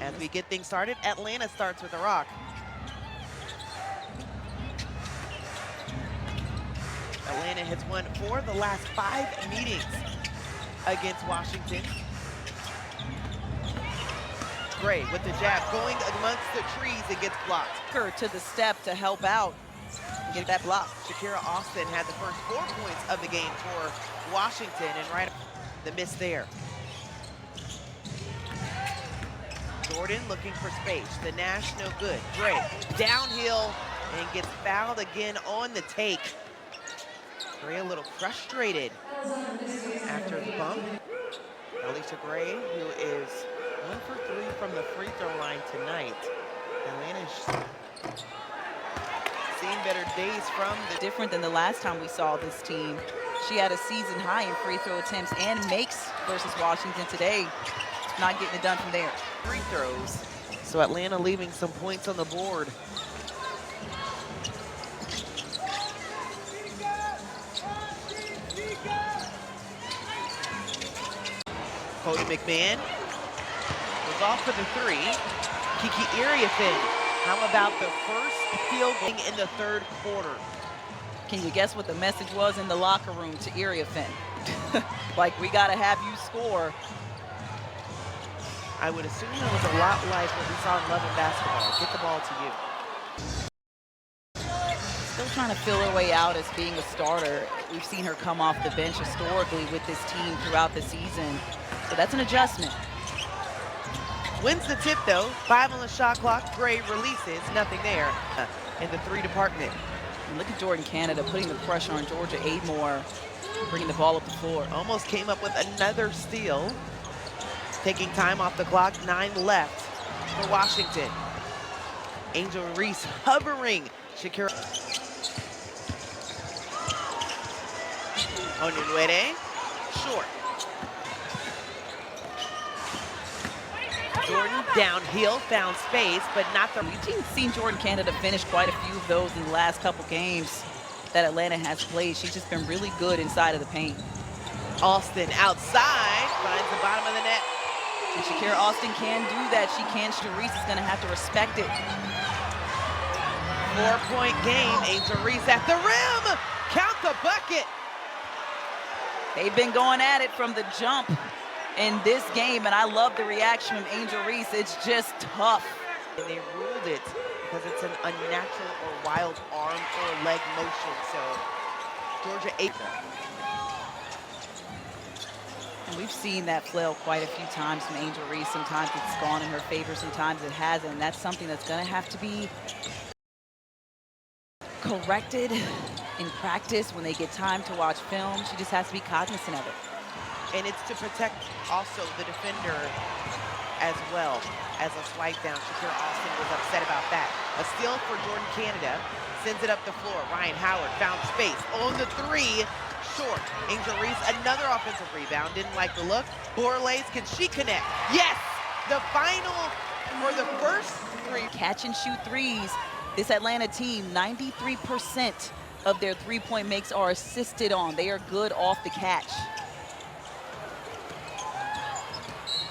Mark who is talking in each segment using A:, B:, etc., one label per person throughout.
A: As we get things started, Atlanta starts with a rock. Atlanta has won 4 of the last 5 meetings against Washington. Gray with the jab, going amongst the trees, it gets blocked.
B: Her to the step to help out, get that block.
A: Shakira Austin had the first 4 points of the game for Washington, and right the miss there. Jordan looking for space. The Nash no good. Gray downhill and gets fouled again on the take. Gray a little frustrated after the bump. Alicia Gray, who is 1 for 3 from the free throw line tonight. Atlanta's seen better days from the...
B: Different than the last time we saw this team. She had a season high in free throw attempts and makes versus Washington today. Not getting it done from there.
A: Free throws. So Atlanta leaving some points on the board. Cody McMahon was off for the 3. Kiki Iriafin, how about the first field goal in the 3rd quarter?
B: Can you guess what the message was in the locker room to Iriafin? Like, we gotta have you score.
A: I would assume it was a lot like what we saw in Love and Basketball. Get the ball to you.
B: Still trying to feel her way out as being a starter. We've seen her come off the bench historically with this team throughout the season. So that's an adjustment.
A: Wins the tip though. 5 on the shot clock. Gray releases. Nothing there in the 3 department.
B: And look at Jordan Canada putting the pressure on Georgia Amore, bringing the ball up the floor.
A: Almost came up with another steal. Taking time off the clock, 9 left for Washington. Angel Reese hovering. Shakira. Onyenwere, short. Jordan downhill, found space, but not the...
B: We've seen Jordan Canada finish quite a few of those in the last couple games that Atlanta has played. She's just been really good inside of the paint.
A: Austin outside, finds the bottom of the net.
B: And Shakira Austin can do that. She can. Reese is going to have to respect it.
A: 4-point game. Angel Reese at the rim. Count the bucket.
B: They've been going at it from the jump in this game, and I love the reaction from Angel Reese. It's just tough.
A: And they ruled it because it's an unnatural or wild arm or leg motion. So Georgia 8.
B: And we've seen that flail quite a few times from Angel Reese. Sometimes it's gone in her favor, sometimes it hasn't. And that's something that's going to have to be corrected in practice when they get time to watch film. She just has to be cognizant of it.
A: And it's to protect also the defender as well as a swipe down. Shakira Austin was upset about that. A steal for Jordan Canada, sends it up the floor. Ryan Howard found space on the 3. Short. Angel Reese, another offensive rebound. Didn't like the look. Borlace, can she connect? Yes! The final for the first 3.
B: Catch and shoot threes. This Atlanta team, 93% of their 3-point makes are assisted on. They are good off the catch.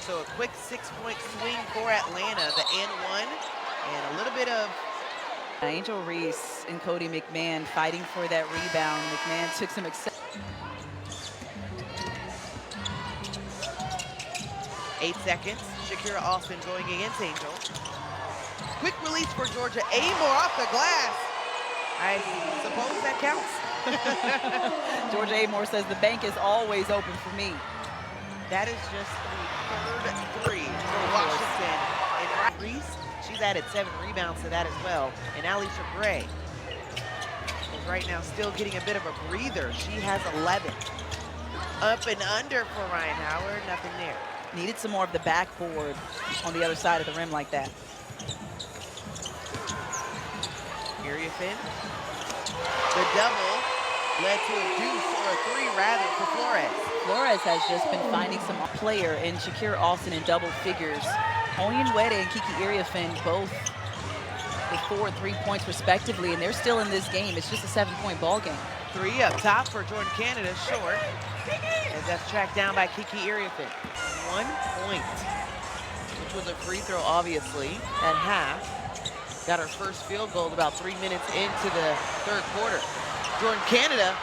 A: So a quick 6-point swing for Atlanta. The N1 and a little bit of...
B: Angel Reese and Cody McMahon fighting for that rebound. McMahon took some
A: 8 seconds. Shakira Austin going against Angel. Quick release for Georgia Amore off the glass. I suppose that counts.
B: Georgia Amore says the bank is always open for me.
A: That is just the 3rd 3 for Washington. And Reese, she's added 7 rebounds to that as well. And Alicia Gray is right now still getting a bit of a breather. She has 11. Up and under for Ryan Howard, nothing there.
B: Needed some more of the backboard on the other side of the rim like that.
A: Iriafin. The double led to a deuce, or a 3 rather, for Flores.
B: Flores has just been finding some player in Shakira Austin in double figures. Onyenwere and Kiki Iriafin both with 4 and 3 points respectively, and they're still in this game. It's just a 7-point ball game.
A: 3 up top for Jordan Canada, short. As that's tracked down by Kiki Iriafin. 1 point. with a free throw, obviously, at half. Got her first field goal about 3 minutes into the third quarter. Jordan Canada,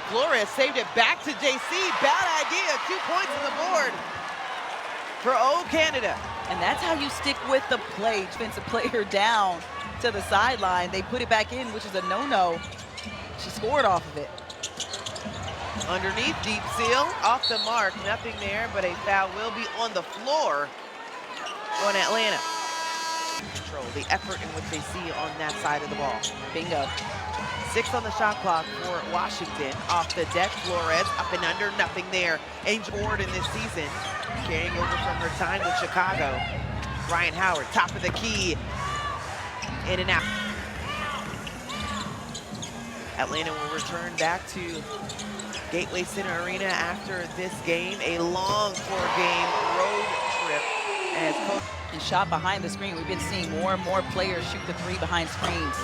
A: Flores saved it back to JC. Bad idea, 2 points on the board for O Canada.
B: And that's how you stick with the play. Defensive player down to the sideline. They put it back in, which is a no-no. She scored off of it.
A: Underneath, deep seal, off the mark, nothing there, but a foul will be on the floor on Atlanta. Control the effort in which they see on that side of the ball.
B: Bingo.
A: 6 on the shot clock for Washington. Off the deck, Flores up and under, nothing there. Angel Ward in this season, carrying over from her time with Chicago. Ryan Howard, top of the key, in and out. Atlanta will return back to Gateway Center Arena after this game. A long 4-game road trip as coach.
B: And shot behind the screen. We've been seeing more and more players shoot the three behind screens.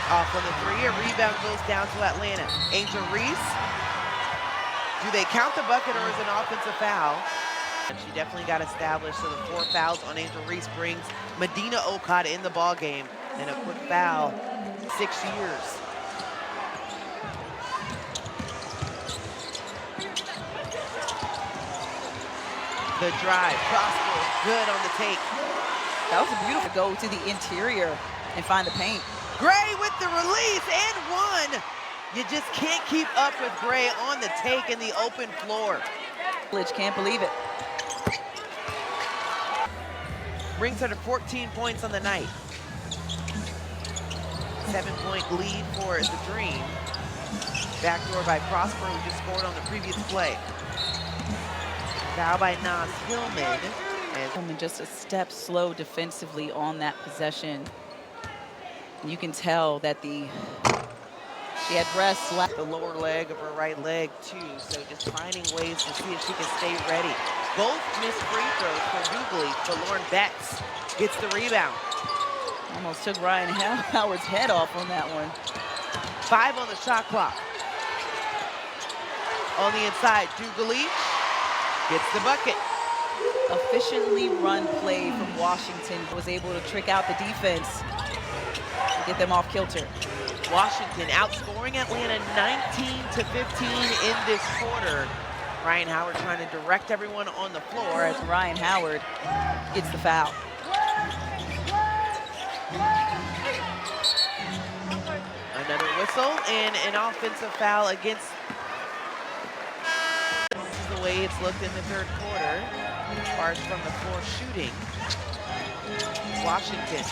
A: Off on the three, a rebound goes down to Atlanta. Angel Reese, do they count the bucket or is it an offensive foul? And she definitely got established, so the 4 fouls on Angel Reese brings Medina Okada in the ball game. And a quick foul, 6 years. The drive, Prosper, good on the take.
B: That was a beautiful go to the interior and find the paint.
A: Gray with the release and one. You just can't keep up with Gray on the take in the open floor.
B: Can't believe it.
A: Brings her to 14 points on the night. 7-point lead for the Dream. Backdoor by Prosper, who just scored on the previous play. Foul by Nas Hillman.
B: And just a step slow defensively on that possession. You can tell that she had rest left.
A: The lower leg of her right leg too, so just finding ways to see if she can stay ready. Both missed free throws for Dougally, but Lauren Betts gets the rebound.
B: Almost took Ryan Howard's head off on that one.
A: 5 on the shot clock. On the inside, Dougally gets the bucket.
B: Efficiently run play from Washington, was able to trick out the defense and get them off kilter.
A: Washington outscoring Atlanta 19-15 in this quarter. Ryan Howard trying to direct everyone on the floor
B: as Ryan Howard gets the foul.
A: Another whistle and an offensive foul against. This is the way it's looked in the third quarter. As far as from the floor shooting, Washington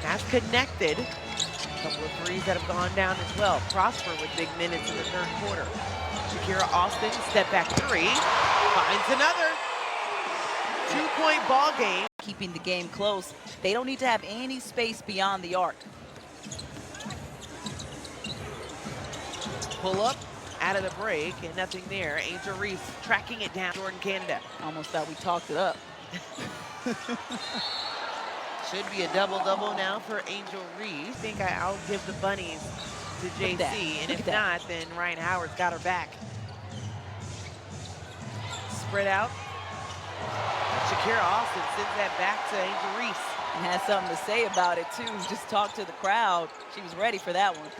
A: has connected. A couple of threes that have gone down as well. Prosper with big minutes in the third quarter. Shakira Austin, step back 3, finds another. 2-point ball game.
B: Keeping the game close. They don't need to have any space beyond the arc.
A: Pull up out of the break and nothing there. Angel Reese tracking it down. Jordan Canada.
B: Almost thought we talked it up.
A: Should be a double-double now for Angel Reese. I think I'll give the bunnies to JC, and if not, then Ryan Howard's got her back. Spread out. Shakira Austin sends that back to Angel Reese.
B: And has something to say about it, too. Just talked to the crowd. She was ready for that one.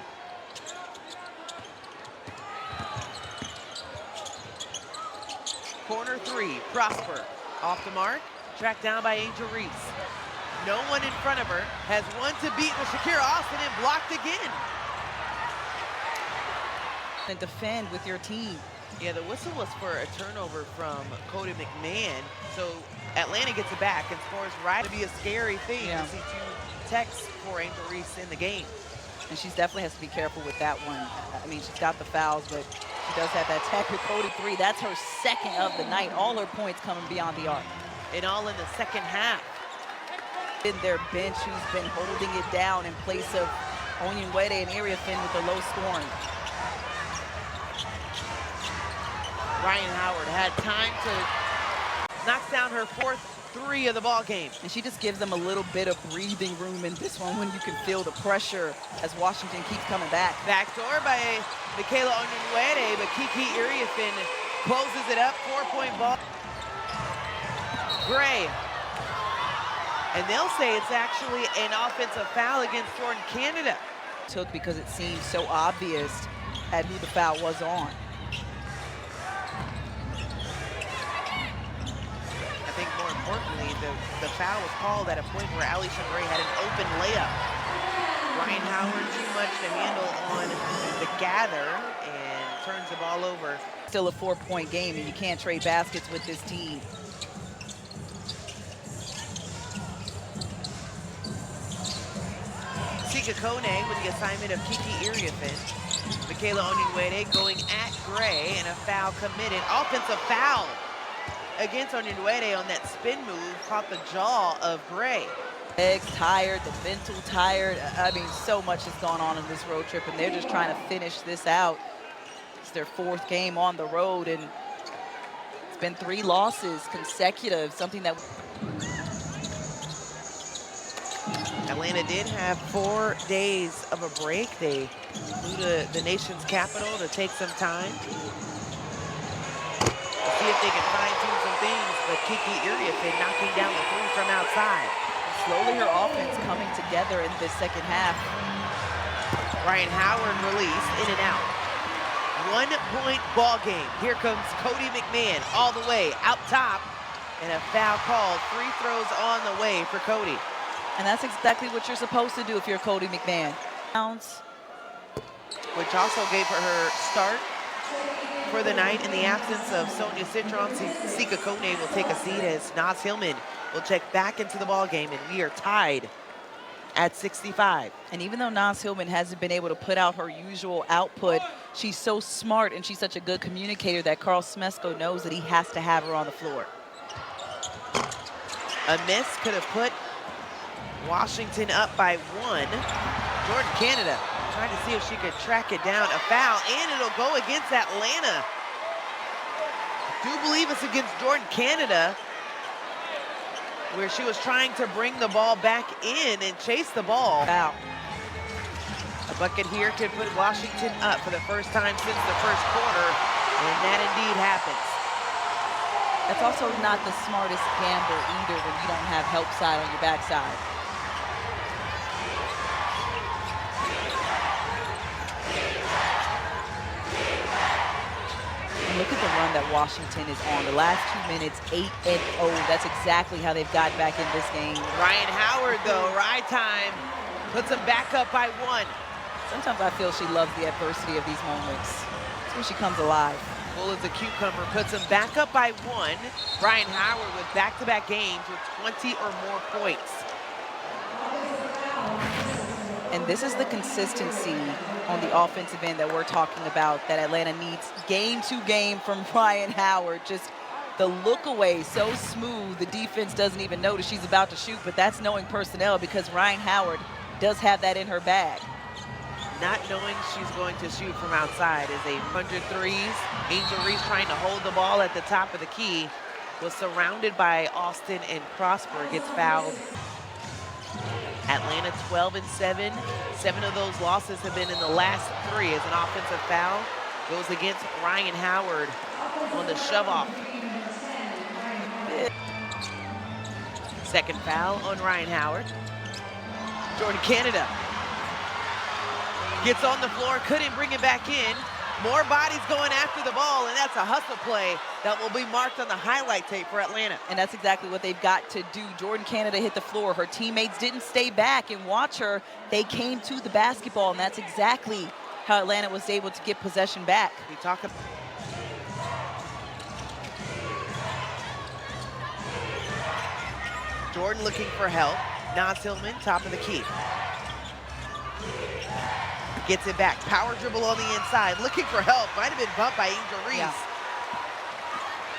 A: Corner 3, Prosper. Off the mark, tracked down by Angel Reese. No one in front of her, has one to beat with Shakira Austin and blocked again.
B: And defend with your team.
A: Yeah, the whistle was for a turnover from Cody McMahon. So Atlanta gets it back and scores right. It'd be a scary thing to see 2 techs for Angel Reese in the game.
B: And she definitely has to be careful with that one. I mean, she's got the fouls, but she does have that tech with Cody 3. That's her second of the night. All her points coming beyond the arc.
A: And all in the second half.
B: In their bench, who's been holding it down in place of Onyenwere and Iriafin with the low scoring.
A: Ryan Howard had time to knock down her 4th 3 of the ball game.
B: And she just gives them a little bit of breathing room in this one when you can feel the pressure as Washington keeps coming back.
A: Backdoor by Michaela Onyenwere, but Kiki Iriafin closes it up. 4-point ball. Gray And they'll say it's actually an offensive foul against Jordan Canada.
B: Took because it seemed so obvious at who the foul was on.
A: I think more importantly, the foul was called at a point where Allyson Gray had an open layup. Ryan Howard too much to handle on the gather and turns the ball over.
B: Still a 4-point game, and you can't trade baskets with this team.
A: Sika Kone with the assignment of Kiki Iriafen. Michaela Onyenwere going at Gray, and a foul committed. Offensive foul against Onyenwere on that spin move, caught the jaw of Gray.
B: Legs tired, the mental tired. I mean, so much has gone on in this road trip, and they're just trying to finish this out. It's their 4th game on the road, and it's been 3 losses consecutive, something that...
A: Atlanta did have 4 days of a break. They flew to the nation's capital to take some time to see if they can fine-tune some things, but Kiki Iriafen knocking down the 3 from outside.
B: Slowly her offense coming together in this second half.
A: Ryan Howard released, in and out. 1-point ball game. Here comes Cody McMahon all the way out top, and a foul called. Free throws on the way for Cody.
B: And that's exactly what you're supposed to do if you're Cody McMahon.
A: Which also gave her start for the night in the absence of Sonia Citron. Sika Kone will take a seat as Naz Hillman will check back into the ball game, and we are tied at 65.
B: And even though Naz Hillman hasn't been able to put out her usual output, she's so smart and she's such a good communicator that Carl Smesko knows that he has to have her on the floor.
A: A miss could have put Washington up by 1. Jordan Canada trying to see if she could track it down. A foul, and it'll go against Atlanta. I do believe it's against Jordan Canada, where she was trying to bring the ball back in and chase the ball.
B: Foul.
A: A bucket here could put Washington up for the first time since the first quarter, and that indeed happens.
B: That's also not the smartest gamble either when you don't have help side on your backside. Look at the run that Washington is on. The last 2 minutes, 8-0. That's exactly how they've got back in this game.
A: Ryan Howard, though, right time, puts them back up by 1.
B: Sometimes I feel she loves the adversity of these moments. That's when she comes alive.
A: Full as a cucumber, puts them back up by 1. Ryan Howard with back-to-back games with 20 or more points.
B: And this is the consistency on the offensive end that we're talking about that Atlanta needs game to game from Ryan Howard. Just the look away, so smooth, the defense doesn't even notice she's about to shoot, but that's knowing personnel because Ryan Howard does have that in her bag.
A: Not knowing she's going to shoot from outside is 100 threes. Angel Reese trying to hold the ball at the top of the key, was surrounded by Austin and Prosper, gets fouled. Atlanta 12-7. 7 of those losses have been in the last 3 as an offensive foul goes against Ryan Howard on the shove-off. Second foul on Ryan Howard. Jordan Canada gets on the floor, couldn't bring it back in. More bodies going after the ball, and that's a hustle play that will be marked on the highlight tape for Atlanta.
B: And that's exactly what they've got to do. Jordan Canada hit the floor. Her teammates didn't stay back and watch her. They came to the basketball, and that's exactly how Atlanta was able to get possession back.
A: We talk about Jordan looking for help. Naz Hillman, top of the key. Gets it back, power dribble on the inside, looking for help. Might have been bumped by Angel Reese.
B: Yeah.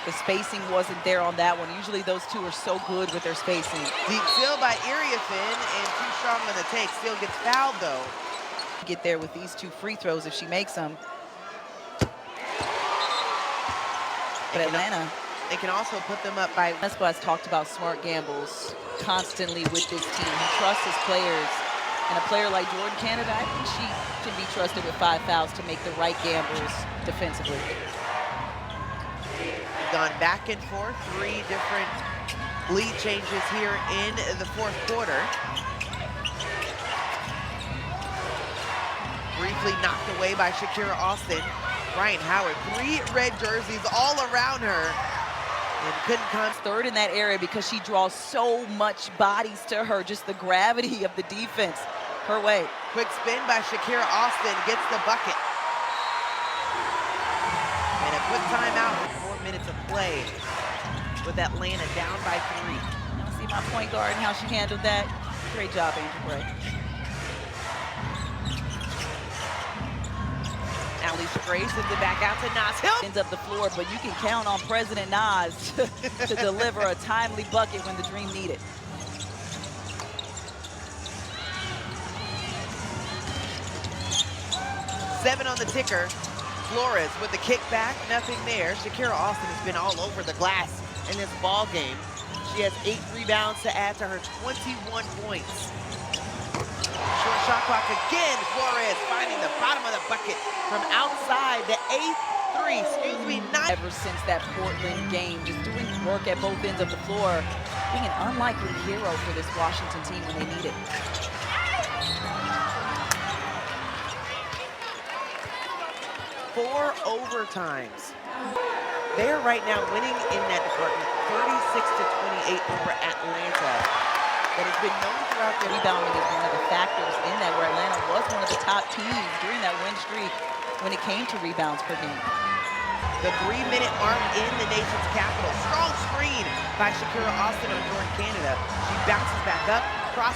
B: The spacing wasn't there on that one. Usually those two are so good with their spacing.
A: Deep steal by Iriafen, and too strong on the take. Still gets fouled, though.
B: Get there with these 2 free throws if she makes them. But Atlanta,
A: they can also put them up by...
B: That's why I've talked about smart gambles constantly with this team. He trusts his players. And a player like Jordan Canada, I think she can be trusted with 5 fouls to make the right gambles defensively.
A: We've gone back and forth, 3 different Lead changes here in the fourth quarter. Briefly knocked away by Shakira Austin. Ryan Howard, 3 red jerseys all around her. And couldn't come.
B: Third in that area because she draws so much bodies to her. Just the gravity of the defense her way.
A: Quick spin by Shakira Austin, gets the bucket. And a quick timeout with 4 minutes of play with Atlanta down by 3.
B: Now see my point guard and how she handled that. Great job, Angel Gray.
A: Alicia Gray sends it back out to Nas Hill.
B: Ends up the floor, but you can count on President Nas to deliver a timely bucket when the Dream need it.
A: Seven on the ticker. Flores with the kickback, nothing there. Shakira Austin has been all over the glass in this ball game. She has 8 rebounds to add to her 21 points. Short shot clock again. Flores finding the bottom of the bucket from outside the 8th three. Excuse me, 9.
B: Ever since that Portland game, just doing work at both ends of the floor, being an unlikely hero for this Washington team when they need it.
A: Four overtimes. They're right now winning in that department, 36-28 over Atlanta. That has been known throughout the
B: Rebounding is one of the factors in that, where Atlanta was one of the top teams during that win streak when it came to rebounds per game.
A: The 3-minute mark in the nation's capital. Strong screen by Shakira Austin on Jordan Canada. She bounces back up, cross.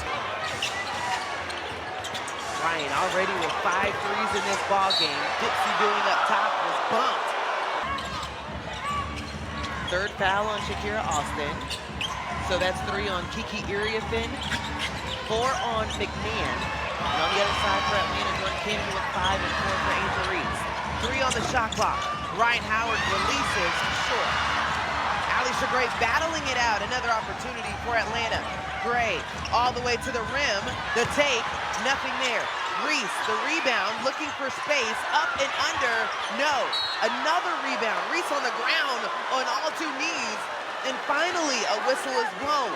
A: Ryan already with 5 threes in this ball game. Dipsy doing up top was bumped. Third foul on Shakira Austin. So that's 3 on Kiki Iriafin, 4 on McMahon. And on the other side for Atlanta, Jordan Canada with 5 and 4 for Angel Reese. 3 on the shot clock. Ryan Howard releases short. Alicia Gray battling it out. Another opportunity for Atlanta. Gray all the way to the rim. The take, nothing there. Reese, the rebound, looking for space, up and under, no. Another rebound. Reese on the ground on all 2 knees. And finally, a whistle is blown.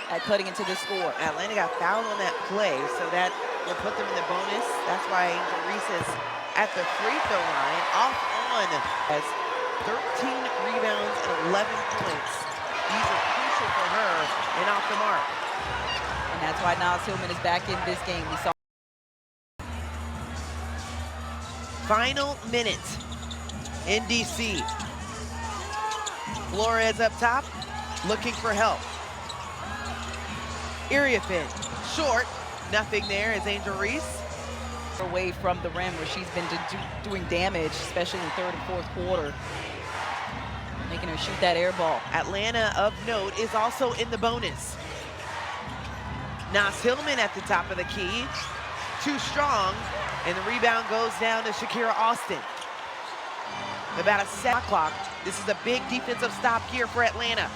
B: At cutting into the score.
A: Atlanta got fouled on that play, so that will put them in the bonus. That's why Angel Reese is at the free throw line, off on, has 13 rebounds and 11 points. These are crucial for her and off the mark.
B: And that's why Nas Hillman is back in this game. We saw
A: final minute in DC. Flores up top, looking for help. Iriafin, short, nothing there as Angel Reese.
B: Away from the rim, where she's been doing damage, especially in the 3rd and 4th quarter. Making her shoot that air ball.
A: Atlanta, of note, is also in the bonus. Nas Hillman at the top of the key. Too strong, and the rebound goes down to Shakira Austin. About a 7 o'clock. This is a big defensive stop here for Atlanta.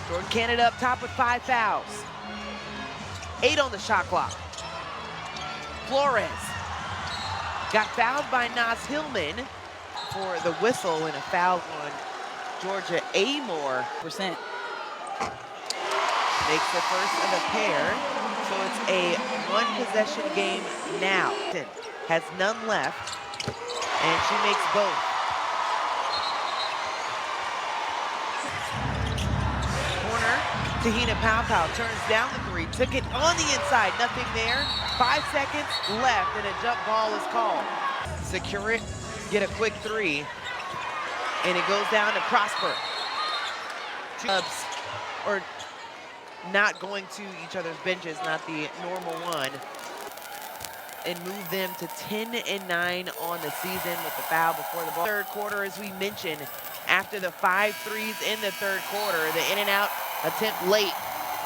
A: Jordan Canada up top with 5 fouls. 8 on the shot clock. Flores got fouled by Nas Hillman for the whistle, and a foul on Georgia Amore. Makes the first of a pair, so it's a 1-possession game now. Has none left, and she makes both. Corner, Tahina Pau turns down the 3, took it on the inside, nothing there. 5 seconds left, and a jump ball is called. Secure it, get a quick 3, and it goes down to Prosper. Clubs or not going to each other's benches, not the normal one, and move them to 10-9 on the season with the foul before the ball. Third quarter, as we mentioned, after the 5 threes in the 3rd quarter, the in and out attempt late,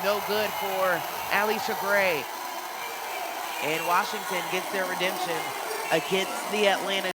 A: no good for Alicia Gray. And Washington gets their redemption against the Atlanta